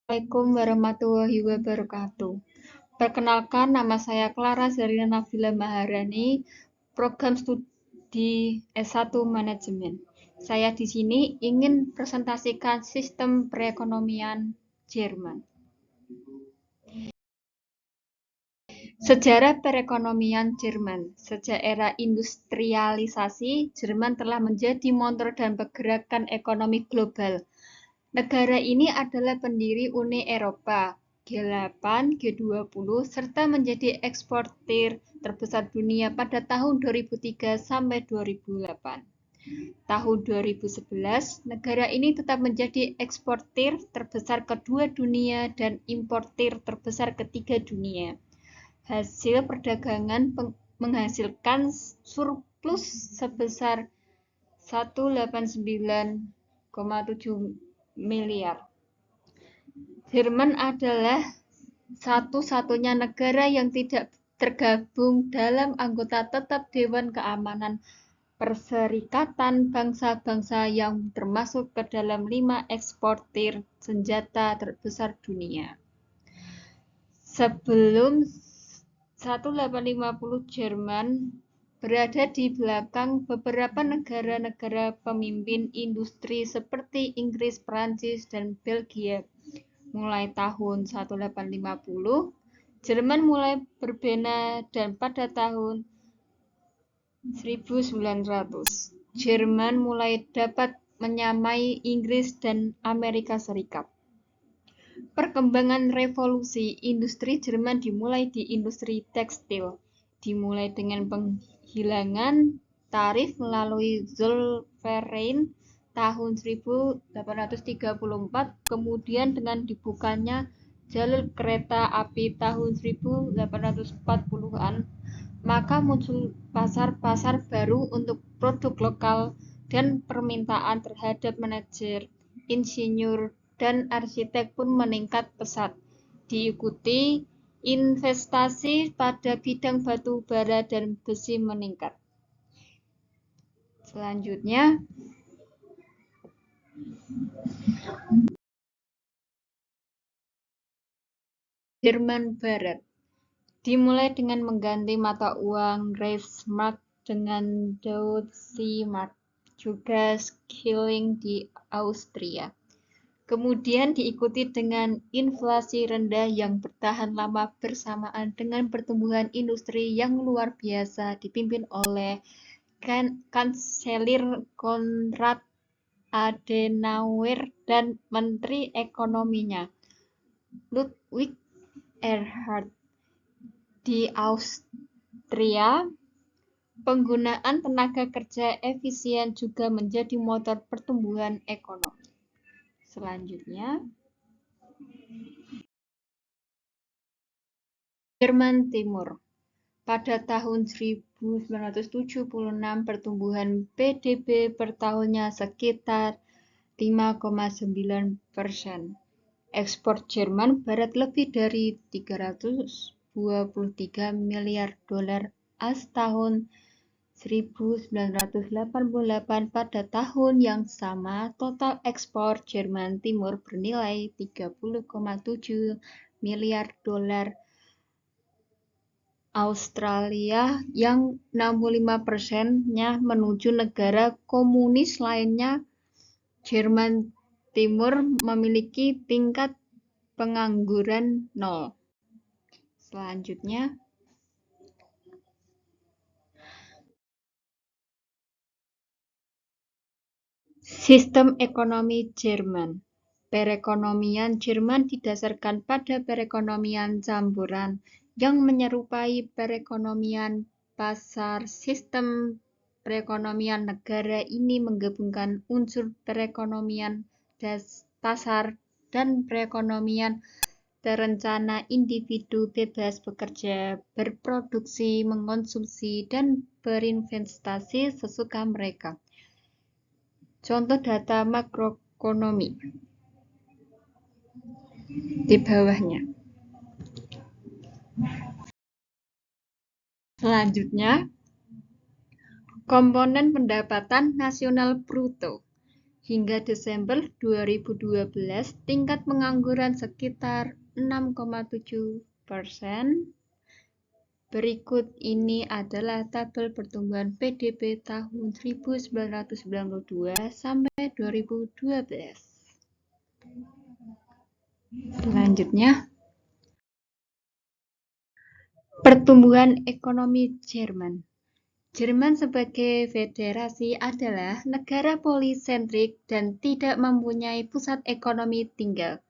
Assalamualaikum warahmatullahi wabarakatuh. Perkenalkan, nama saya Clara Zarina Nabila Maharani, program studi S1 Manajemen. Saya di sini ingin presentasikan sistem perekonomian Jerman. Sejarah perekonomian Jerman. Sejak era industrialisasi, Jerman telah menjadi motor dan pergerakan ekonomi global. Negara ini adalah pendiri Uni Eropa, G8, G20, serta menjadi eksportir terbesar dunia pada tahun 2003 sampai 2008. Tahun 2011, negara ini tetap menjadi eksportir terbesar kedua dunia dan importir terbesar ketiga dunia. Hasil perdagangan menghasilkan surplus sebesar 189,7 miliar. Jerman adalah satu-satunya negara yang tidak tergabung dalam anggota tetap Dewan Keamanan Perserikatan Bangsa-Bangsa yang termasuk ke dalam 5 eksportir senjata terbesar dunia. Sebelum 1850, Jerman berada di belakang beberapa negara-negara pemimpin industri seperti Inggris, Prancis, dan Belgia. Mulai tahun 1850, Jerman mulai berbenah dan pada tahun 1900, Jerman mulai dapat menyamai Inggris dan Amerika Serikat. Perkembangan revolusi industri Jerman dimulai di industri tekstil, dimulai dengan penghilangan tarif melalui Zollverein tahun 1834, kemudian dengan dibukanya jalur kereta api tahun 1840-an, maka muncul pasar-pasar baru untuk produk lokal dan permintaan terhadap manajer, insinyur, dan arsitek pun meningkat pesat. Diikuti investasi pada bidang batu bara dan besi meningkat. Selanjutnya, Jerman Barat dimulai dengan mengganti mata uang Reichsmark dengan Deutsche Mark, juga Schilling di Austria. Kemudian diikuti dengan inflasi rendah yang bertahan lama bersamaan dengan pertumbuhan industri yang luar biasa dipimpin oleh Kanselir Konrad Adenauer dan Menteri Ekonominya Ludwig Erhard. Di Austria, penggunaan tenaga kerja efisien juga menjadi motor pertumbuhan ekonomi. Selanjutnya, Jerman Timur. Pada tahun 1976, pertumbuhan PDB per tahunnya sekitar 5,9%. Ekspor Jerman Barat lebih dari 323 miliar dolar AS tahun 1988. Pada tahun yang sama, total ekspor Jerman Timur bernilai 30,7 miliar dolar Australia, yang 65%-nya menuju negara komunis lainnya. Jerman Timur memiliki tingkat pengangguran 0. Selanjutnya, sistem ekonomi Jerman. Perekonomian Jerman didasarkan pada perekonomian campuran yang menyerupai perekonomian pasar. Sistem perekonomian negara ini menggabungkan unsur perekonomian pasar dan perekonomian terencana. Individu bebas bekerja, berproduksi, mengkonsumsi, dan berinvestasi sesuka mereka. Contoh data makroekonomi di bawahnya. Selanjutnya, komponen pendapatan nasional bruto. Hingga Desember 2012, tingkat pengangguran sekitar 6,7%. Berikut ini adalah tabel pertumbuhan PDB tahun 1992 sampai 2012. Selanjutnya, pertumbuhan ekonomi Jerman. Jerman sebagai federasi adalah negara polisentrik dan tidak mempunyai pusat ekonomi tunggal.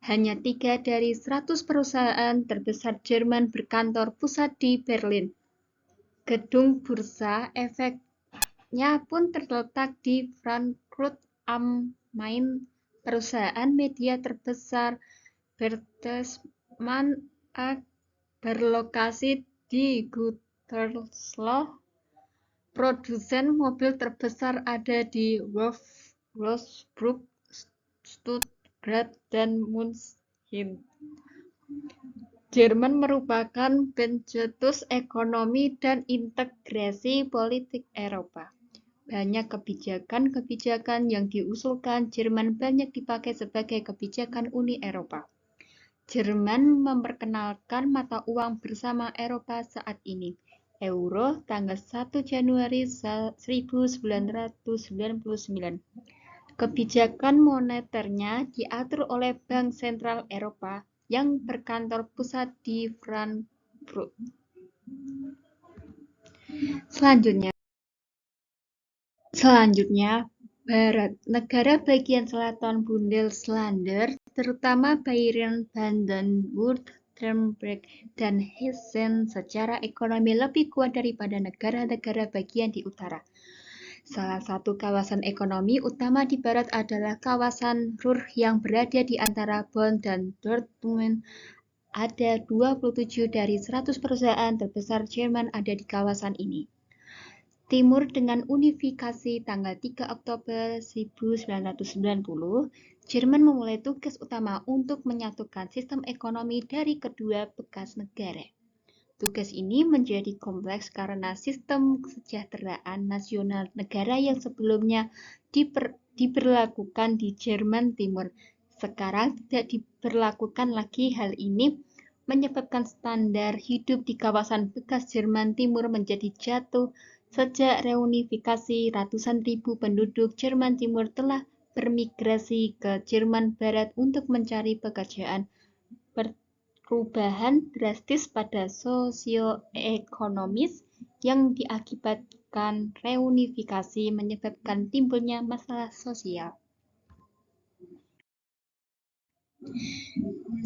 Hanya 3 dari 100 perusahaan terbesar Jerman berkantor pusat di Berlin. Gedung Bursa Efeknya pun terletak di Frankfurt am Main. Perusahaan media terbesar Bertelsmann AG berlokasi di Gütersloh. Produsen mobil terbesar ada di Wolfsburg, Stuttgart, dan München. Jerman merupakan pencetus ekonomi dan integrasi politik Eropa. Banyak kebijakan-kebijakan yang diusulkan Jerman banyak dipakai sebagai kebijakan Uni Eropa. Jerman memperkenalkan mata uang bersama Eropa saat ini, Euro, tanggal 1 Januari 1999. Kebijakan moneternya diatur oleh Bank Sentral Eropa yang berkantor pusat di Frankfurt. Selanjutnya, Barat. Negara bagian selatan Bundesländer, terutama Bayern, Baden-Württemberg, dan Hessen secara ekonomi lebih kuat daripada negara-negara bagian di utara. Salah satu kawasan ekonomi utama di barat adalah kawasan Ruhr yang berada di antara Bonn dan Dortmund. Ada 27 dari 100 perusahaan terbesar Jerman ada di kawasan ini. Timur dengan unifikasi tanggal 3 Oktober 1990, Jerman memulai tugas utama untuk menyatukan sistem ekonomi dari kedua bekas negara. Tugas ini menjadi kompleks karena sistem kesejahteraan nasional negara yang sebelumnya diberlakukan di Jerman Timur sekarang tidak diberlakukan lagi. Hal ini menyebabkan standar hidup di kawasan bekas Jerman Timur menjadi jatuh. Sejak reunifikasi, ratusan ribu penduduk Jerman Timur telah bermigrasi ke Jerman Barat untuk mencari pekerjaan. Perubahan drastis pada sosioekonomis yang diakibatkan reunifikasi menyebabkan timbulnya masalah sosial.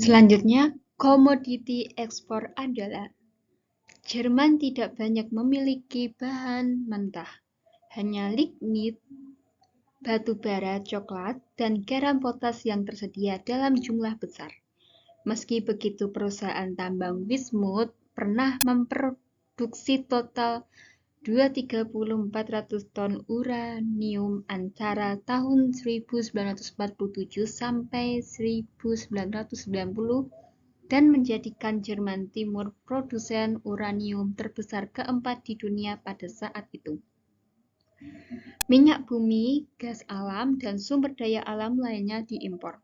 Selanjutnya, komoditi ekspor adalah Jerman tidak banyak memiliki bahan mentah, hanya lignit, batu bara, coklat, dan garam potas yang tersedia dalam jumlah besar. Meski begitu, perusahaan tambang Wismut pernah memproduksi total 234.400 ton uranium antara tahun 1947 sampai 1990 dan menjadikan Jerman Timur produsen uranium terbesar keempat di dunia pada saat itu. Minyak bumi, gas alam, dan sumber daya alam lainnya diimpor.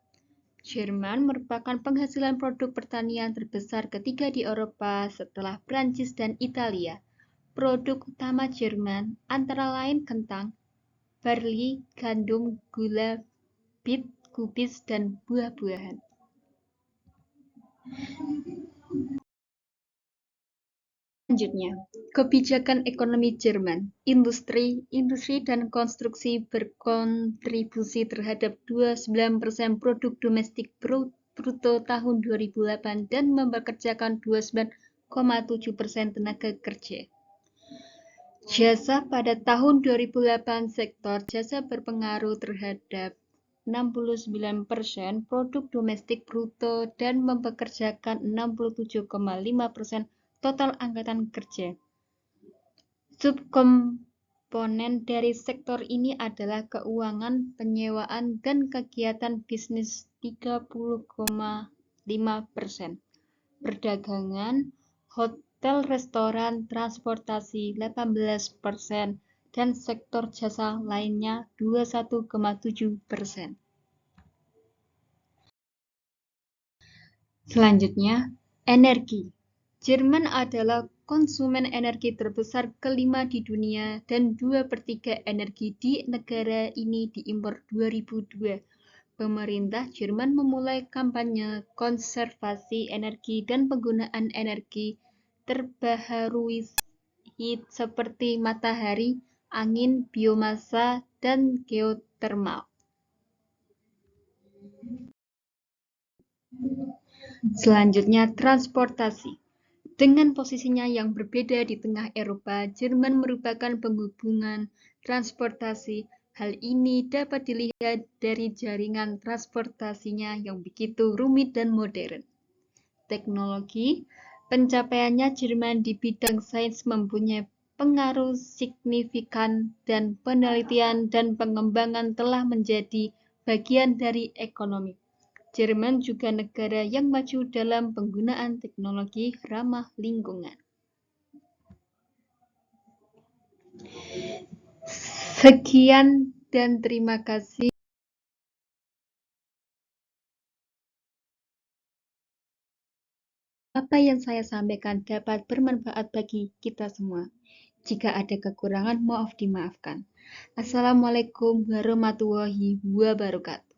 Jerman merupakan penghasilan produk pertanian terbesar ketiga di Eropa setelah Prancis dan Italia. Produk utama Jerman antara lain kentang, barley, gandum, gula, bit, kubis, dan buah-buahan. Selanjutnya, kebijakan ekonomi Jerman, industri dan konstruksi berkontribusi terhadap 29% produk domestik bruto tahun 2008 dan mempekerjakan 29,7% tenaga kerja. Jasa pada tahun 2008, sektor jasa berpengaruh terhadap 69% produk domestik bruto dan mempekerjakan 67,5% total angkatan kerja. Subkomponen dari sektor ini adalah keuangan, penyewaan, dan kegiatan bisnis 30,5%. Perdagangan, hotel, restoran, transportasi 18%, dan sektor jasa lainnya 21,7%. Selanjutnya, energi. Jerman adalah konsumen energi terbesar kelima di dunia dan 2/3 energi di negara ini diimpor 2002. Pemerintah Jerman memulai kampanye konservasi energi dan penggunaan energi terbarukan seperti matahari, angin, biomasa, dan geotermal. Selanjutnya, transportasi. Dengan posisinya yang berbeda di tengah Eropa, Jerman merupakan penghubungan transportasi. Hal ini dapat dilihat dari jaringan transportasinya yang begitu rumit dan modern. Teknologi, pencapaiannya Jerman di bidang sains mempunyai pengaruh signifikan dan penelitian dan pengembangan telah menjadi bagian dari ekonomi. Jerman juga negara yang maju dalam penggunaan teknologi ramah lingkungan. Sekian dan terima kasih. Apa yang saya sampaikan dapat bermanfaat bagi kita semua. Jika ada kekurangan, maaf dimaafkan. Assalamualaikum warahmatullahi wabarakatuh.